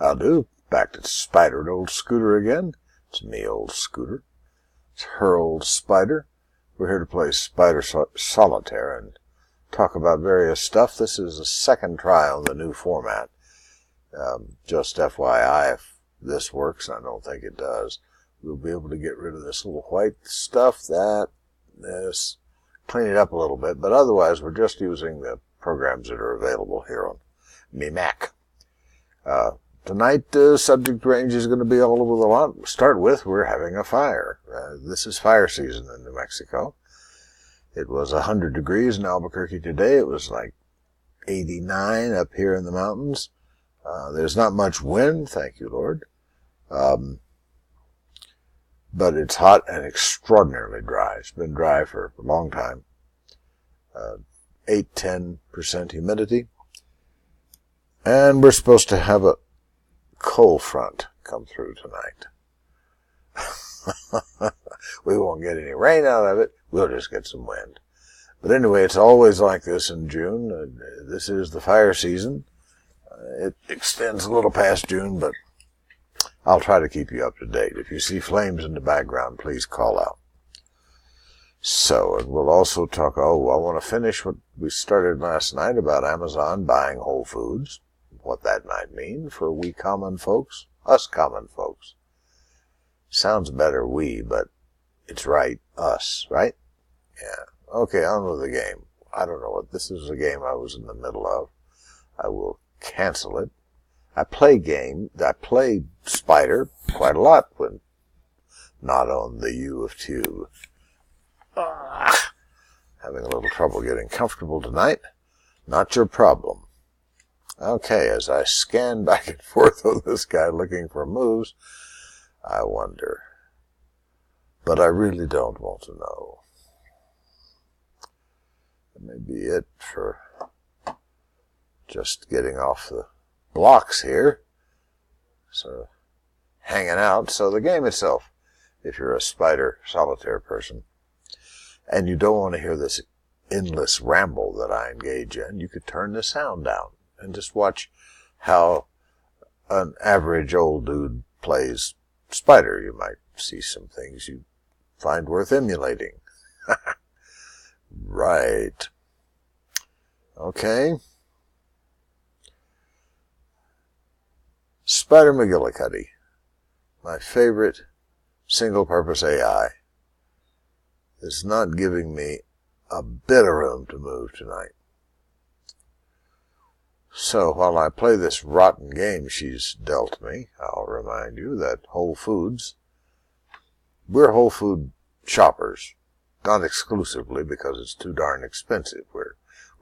I'll do. Back to Spider and Old Scooter again. It's me, Old Scooter. It's her old Spider. We're here to play Spider Solitaire and talk about various stuff. This is a second try on the new format. Just FYI, if this works, I don't think it does, we'll be able to get rid of this little white stuff, clean it up a little bit, but otherwise we're just using the programs that are available here on me Mac. Tonight, subject range is going to be all over the lot. Start with, we're having a fire. This is fire season in New Mexico. It was 100 degrees in Albuquerque today. It was like 89 up here in the mountains. There's not much wind, thank you, Lord. But it's hot and extraordinarily dry. It's been dry for a long time. 8-10% humidity. And we're supposed to have a cold front come through tonight. We won't get any rain out of it. We'll just get some wind. But anyway, it's always like this in June. This is the fire season. It extends a little past June, but I'll try to keep you up to date. If you see flames in the background, please call out. So, and we'll also talk, I want to finish what we started last night about Amazon buying Whole Foods, what that might mean for we common folks, us common folks. Sounds better we, but it's right, us, right? Yeah. Okay, on with the game. I don't know what, this is a game I was in the middle of. I will cancel it. I play Spider quite a lot when not on the U of Tube. Having a little trouble getting comfortable tonight. Not your problem. Okay, as I scan back and forth with this guy looking for moves, I wonder. But I really don't want to know. That may be it for just getting off the blocks here. So, hanging out. So the game itself, if you're a Spider Solitaire person, and you don't want to hear this endless ramble that I engage in, you could turn the sound down and just watch how an average old dude plays Spider. You might see some things you find worth emulating. Right. Okay. Spider McGillicuddy, my favorite single-purpose AI, is not giving me a bit of room to move tonight. So while I play this rotten game she's dealt me, I'll remind you that Whole Foods, we're Whole Food shoppers, not exclusively because it's too darn expensive.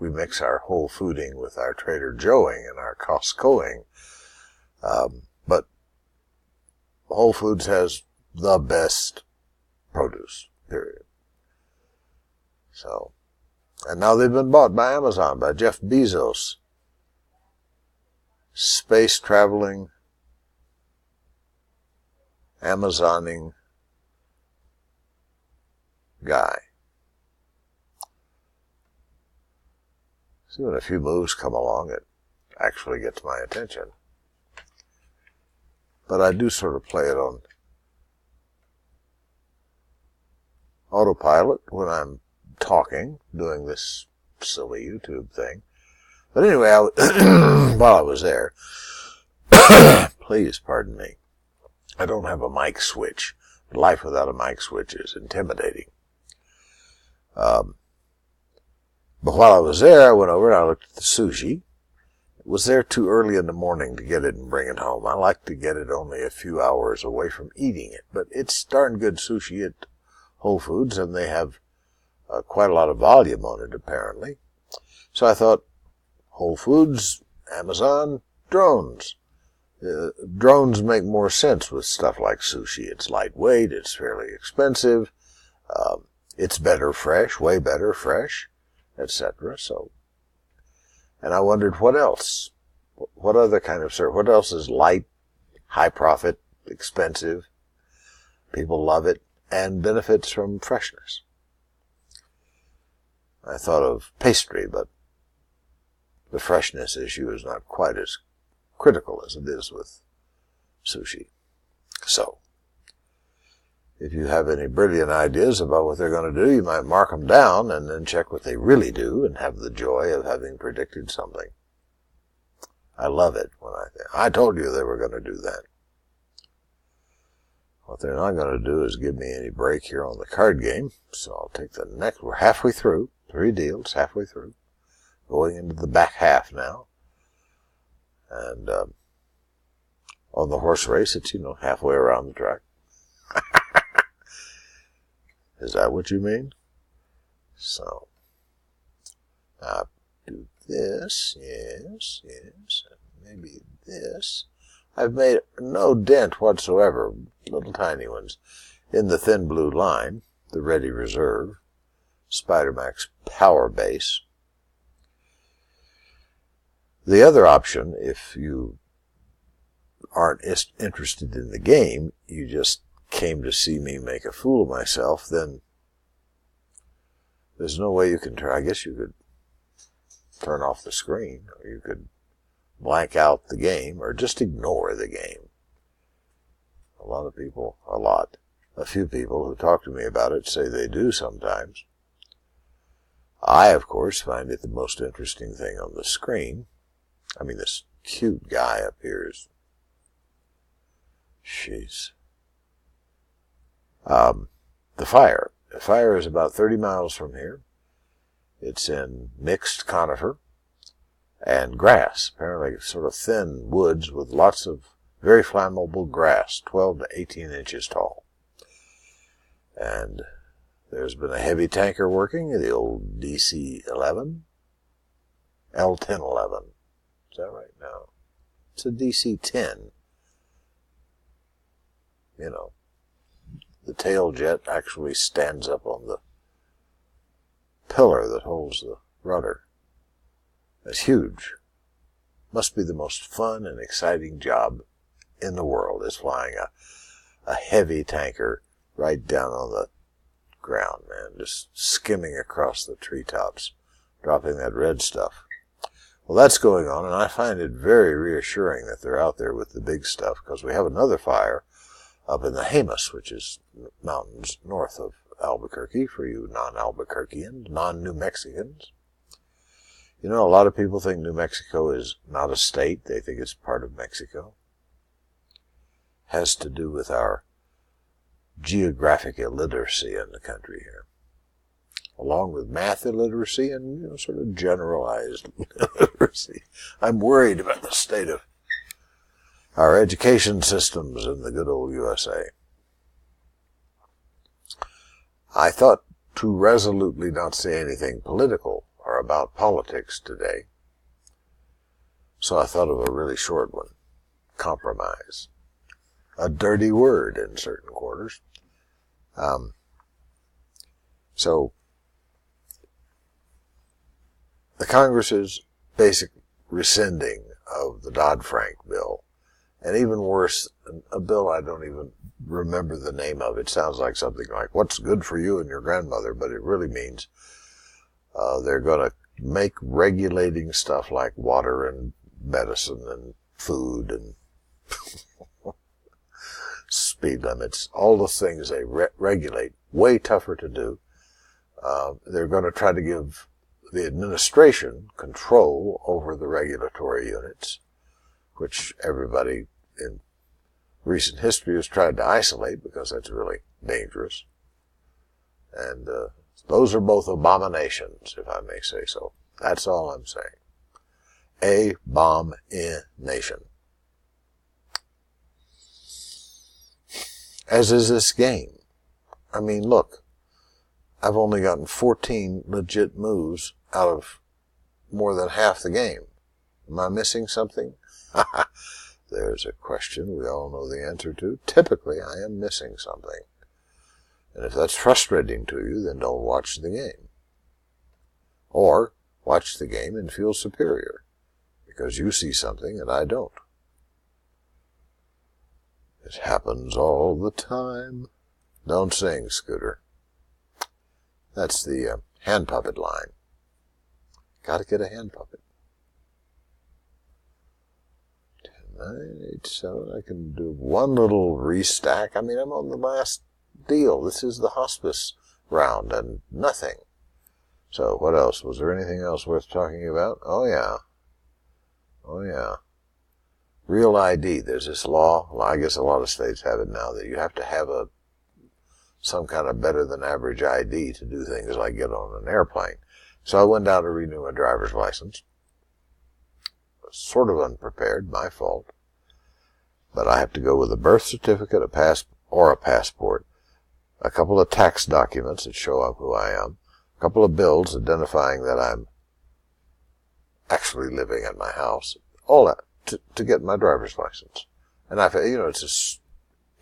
We mix our Whole Fooding with our Trader Joeing and our Costcoing. But Whole Foods has the best produce, period. So, and now they've been bought by Amazon, by Jeff Bezos, space traveling, Amazoning guy. See, when a few moves come along, it actually gets my attention. But I do sort of play it on autopilot when I'm talking, doing this silly YouTube thing. But anyway, while I was there, please pardon me, I don't have a mic switch. Life without a mic switch is intimidating. But while I was there, I went over and I looked at the sushi. It was there too early in the morning to get it and bring it home. I like to get it only a few hours away from eating it. But it's darn good sushi at Whole Foods, and they have quite a lot of volume on it, apparently. So I thought, Whole Foods, Amazon, drones. Drones make more sense with stuff like sushi. It's lightweight, it's fairly expensive, it's better fresh, way better fresh, etc. So, and I wondered what else? What other kind of service? What else is light, high profit, expensive? People love it, and benefits from freshness. I thought of pastry, but the freshness issue is not quite as critical as it is with sushi. So, if you have any brilliant ideas about what they're going to do, you might mark them down and then check what they really do and have the joy of having predicted something. I love it when I told you they were going to do that. What they're not going to do is give me any break here on the card game, so I'll take the next. We're halfway through, 3 deals, halfway through. Going into the back half now. And on the horse race, it's, halfway around the track. Is that what you mean? So, I'll do this, yes, maybe this. I've made no dent whatsoever, little tiny ones, in the thin blue line, the Ready Reserve, Spidermax Power Base. The other option, if you aren't interested in the game, you just came to see me make a fool of myself, then there's no way you can turn. I guess you could turn off the screen, or you could blank out the game, or just ignore the game. A few people who talk to me about it say they do sometimes. I, of course, find it the most interesting thing on the screen. I mean, this cute guy up here is... Jeez. The fire. The fire is about 30 miles from here. It's in mixed conifer and grass, apparently sort of thin woods with lots of very flammable grass, 12 to 18 inches tall. And there's been a heavy tanker working, the old DC-11, L-1011. Is that right? No. It's a DC-10. The tail jet actually stands up on the pillar that holds the rudder. It's huge. Must be the most fun and exciting job in the world, is flying a heavy tanker right down on the ground, man, just skimming across the treetops, dropping that red stuff. Well, that's going on, and I find it very reassuring that they're out there with the big stuff, because we have another fire up in the Jemez, which is mountains north of Albuquerque, for you non-Albuquerqueans, non-New Mexicans. A lot of people think New Mexico is not a state. They think it's part of Mexico. Has to do with our geographic illiteracy in the country here, along with math illiteracy and, sort of generalized illiteracy. I'm worried about the state of our education systems in the good old USA. I thought to resolutely not say anything political or about politics today, so I thought of a really short one, compromise. A dirty word in certain quarters. So, the Congress's basic rescinding of the Dodd-Frank bill, and even worse, a bill I don't even remember the name of. It sounds like something like, what's good for you and your grandmother, but it really means they're going to make regulating stuff like water and medicine and food and speed limits, all the things they regulate, way tougher to do. They're going to try to give the administration control over the regulatory units, which everybody in recent history has tried to isolate because that's really dangerous. And those are both abominations, if I may say so. That's all I'm saying. A-bomb-in-nation. As is this game. I mean, look, I've only gotten 14 legit moves out of more than half the game. Am I missing something? There's a question we all know the answer to. Typically, I am missing something. And if that's frustrating to you, then don't watch the game. Or watch the game and feel superior, because you see something and I don't. It happens all the time. Don't sing, Scooter. That's the hand puppet line. Gotta get a hand puppet. 987. I can do one little restack. I mean, I'm on the last deal. This is the hospice round and nothing. So what else? Was there anything else worth talking about? Oh, yeah. Real ID. There's this law. Well, I guess a lot of states have it now that you have to have some kind of better than average ID to do things like get on an airplane. So I went down to renew my driver's license. Sort of unprepared, my fault. But I have to go with a birth certificate, a passport, a couple of tax documents that show up who I am, a couple of bills identifying that I'm actually living at my house, all that to get my driver's license. And it's this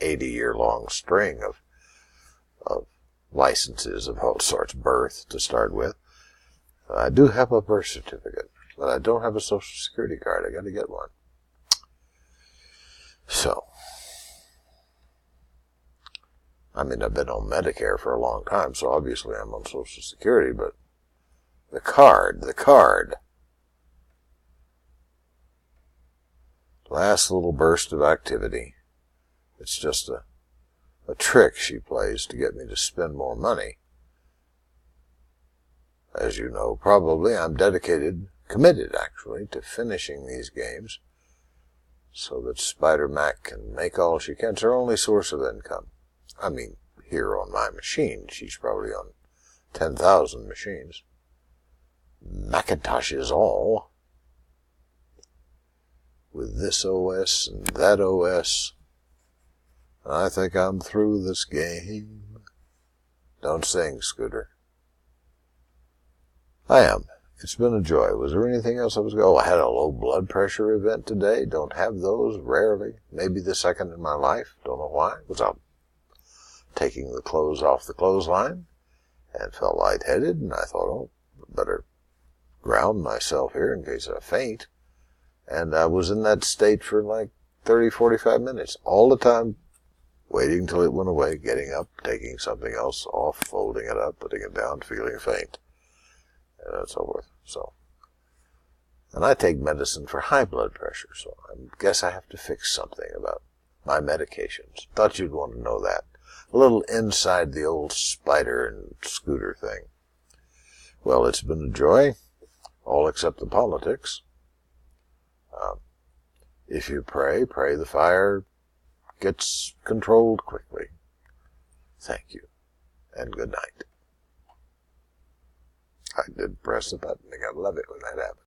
80-year-long string of licenses of all sorts, birth to start with. I do have a birth certificate, but I don't have a Social Security card. I got to get one. So, I mean, I've been on Medicare for a long time, so obviously I'm on Social Security, but the card. Last little burst of activity. It's just a trick she plays to get me to spend more money. As you know, probably, I'm committed actually, to finishing these games so that Spider Mac can make all she can. It's her only source of income. I mean, here on my machine. She's probably on 10,000 machines. Macintosh is all. With this OS and that OS. I think I'm through this game. Don't sing, Scooter. I am. It's been a joy. Was there anything else I was going? Oh, I had a low blood pressure event today. Don't have those, rarely. Maybe the second in my life. Don't know why. Was out taking the clothes off the clothesline and felt lightheaded, and I thought, oh, better ground myself here in case I faint. And I was in that state for like 30, 45 minutes, all the time, waiting till it went away, getting up, taking something else off, folding it up, putting it down, feeling faint. And so forth. So, and I take medicine for high blood pressure, so I guess I have to fix something about my medications. Thought you'd want to know that. A little inside the old Spider and Scooter thing. Well, it's been a joy, all except the politics. If you pray the fire gets controlled quickly. Thank you, and good night. I did press the button. I gotta love it when that happens.